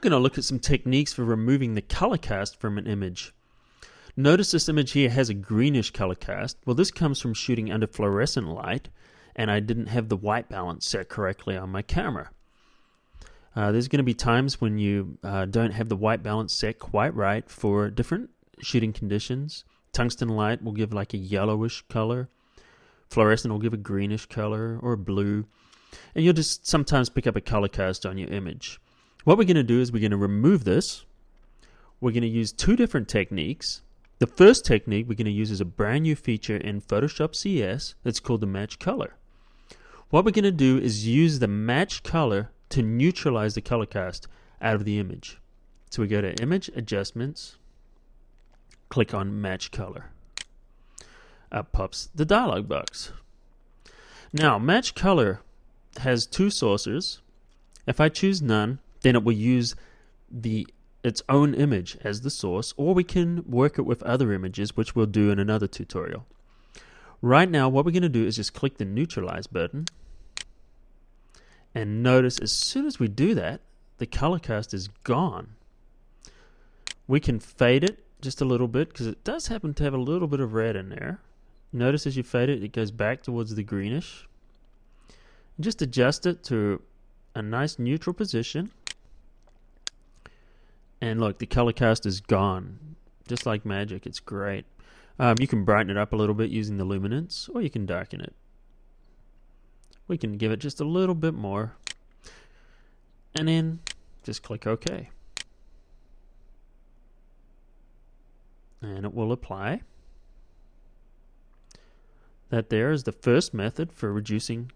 going to look at some techniques for removing the color cast from an image. Notice this image here has a greenish color cast. Well, this comes from shooting under fluorescent light, and I didn't have the white balance set correctly on my camera. There's going to be times when you don't have the white balance set quite right for different shooting conditions. Tungsten light will give like a yellowish color. Fluorescent will give a greenish color or a blue. And you'll just sometimes pick up a color cast on your image. What we're going to do is we're going to remove this. We're going to use two different techniques. The first technique we're going to use is a brand new feature in Photoshop CS that's called the match color. What we're going to do is use the match color to neutralize the color cast out of the image. So we go to Image Adjustments, click on Match Color. Up pops the dialog box. Now, Match Color has two sources. If I choose none, then it will use its own image as the source, or we can work it with other images, which we'll do in another tutorial. Right now, what we're going to do is just click the Neutralize button, and notice as soon as we do that, the color cast is gone. We can fade it just a little bit, because it does happen to have a little bit of red in there. Notice as you fade it, it goes back towards the greenish. Just adjust it to a nice neutral position. And look, the color cast is gone. Just like magic, it's great. You can brighten it up a little bit using the luminance, or you can darken it. We can give it just a little bit more. And then just click OK. And it will apply. That there is the first method for removing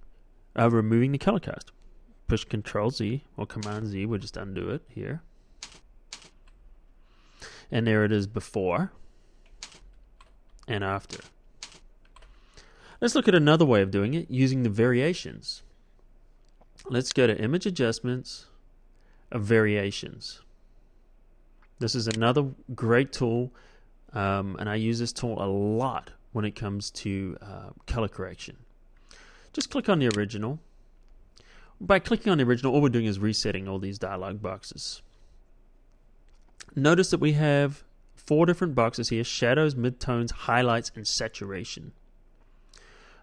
the color cast. Push Control Z or Command Z, we'll just undo it here. And there it is before and after. Let's look at another way of doing it using the variations. Let's go to Image Adjustments of Variations. This is another great tool, and I use this tool a lot when it comes to color correction. Just click on the original. By clicking on the original, all we're doing is resetting all these dialog boxes. Notice that we have 4 different boxes here: shadows, midtones, highlights, and saturation.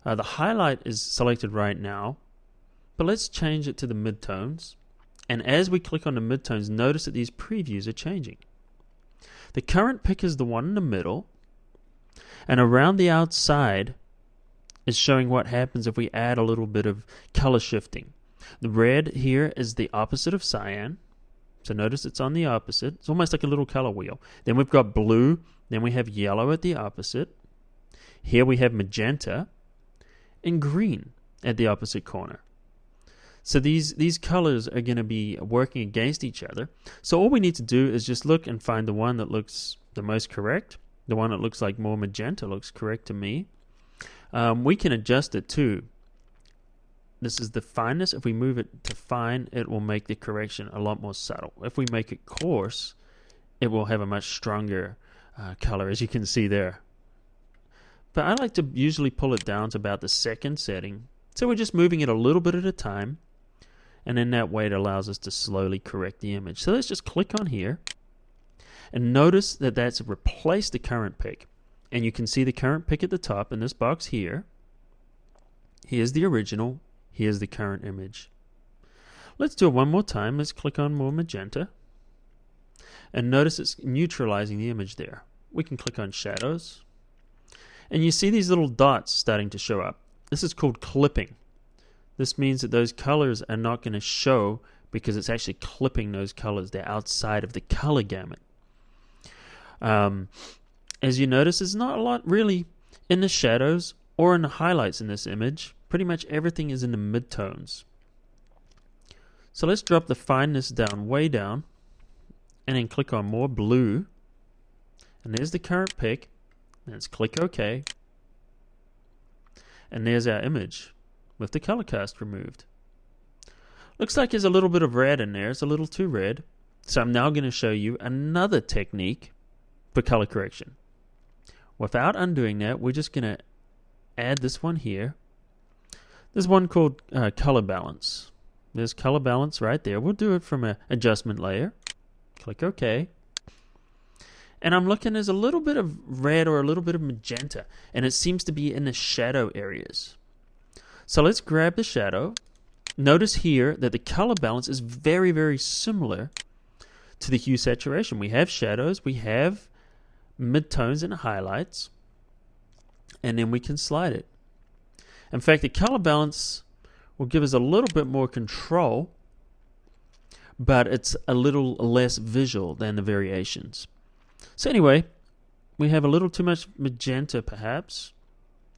The highlight is selected right now, but let's change it to the midtones. And as we click on the midtones, notice that these previews are changing. The current pick is the one in the middle, and around the outside is showing what happens if we add a little bit of color shifting. The red here is the opposite of cyan. So notice it's on the opposite. It's almost like a little color wheel. Then we've got blue. Then we have yellow at the opposite. Here we have magenta and green at the opposite corner. So these colors are going to be working against each other. So all we need to do is just look and find the one that looks the most correct. The one that looks like more magenta looks correct to me. We can adjust it too. This is the fineness. If we move it to fine, it will make the correction a lot more subtle. If we make it coarse, it will have a much stronger color, as you can see there. But I like to usually pull it down to about the second setting. So we're just moving it a little bit at a time. And in that way, it allows us to slowly correct the image. So let's just click on here. And notice that that's replaced the current pick. And you can see the current pick at the top in this box here. Here's the original. Here's the current image. Let's do it one more time. Let's click on more magenta. And notice it's neutralizing the image there. We can click on shadows. And you see these little dots starting to show up. This is called clipping. This means that those colors are not going to show because it's actually clipping those colors. They're outside of the color gamut. As you notice, there's not a lot really in the shadows or in the highlights in this image. Pretty much everything is in the midtones. So let's drop the fineness down, way down, and then click on more blue. And there's the current pick. Let's click OK. And there's our image with the color cast removed. Looks like there's a little bit of red in there. It's a little too red. So I'm now going to show you another technique for color correction. Without undoing that, we're just going to add this one here. There's one called color balance. There's color balance right there. We'll do it from an adjustment layer. Click OK. And I'm looking, there's a little bit of red or a little bit of magenta, and it seems to be in the shadow areas. So let's grab the shadow. Notice here that the color balance is very, very similar to the hue saturation. We have shadows, we have midtones and highlights, and then we can slide it. In fact, the color balance will give us a little bit more control, but it's a little less visual than the variations. So anyway, we have a little too much magenta perhaps.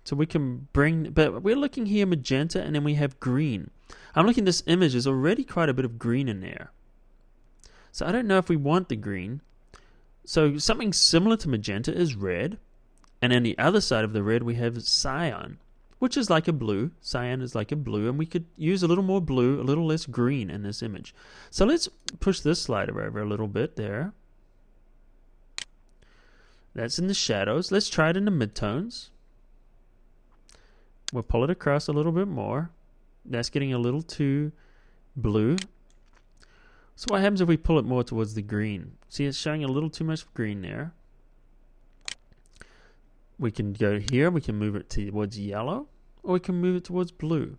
So we can bring, but we're looking here magenta, and then we have green. I'm looking at this image, there's already quite a bit of green in there. So I don't know if we want the green. So something similar to magenta is red. And on the other side of the red we have cyan, which is like a blue. Cyan is like a blue, and we could use a little more blue, a little less green in this image. So let's push this slider over a little bit there. That's in the shadows. Let's try it in the midtones. We'll pull it across a little bit more. That's getting a little too blue. So what happens if we pull it more towards the green? See, it's showing a little too much green there. We can go here, we can move it towards yellow, or we can move it towards blue.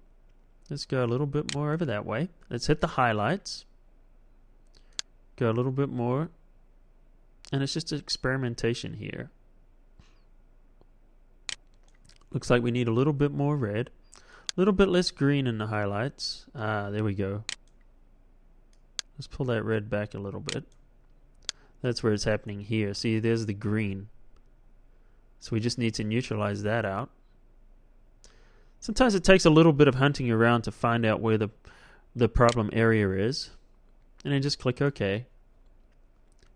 Let's go a little bit more over that way. Let's hit the highlights. Go a little bit more. And it's just experimentation here. Looks like we need a little bit more red. A little bit less green in the highlights. There we go. Let's pull that red back a little bit. That's where it's happening here. See, there's the green. So we just need to neutralize that out. Sometimes it takes a little bit of hunting around to find out where the problem area is. And then just click OK.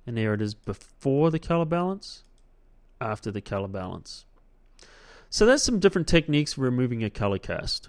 And there it is before the color balance, after the color balance. So that's some different techniques for removing a color cast.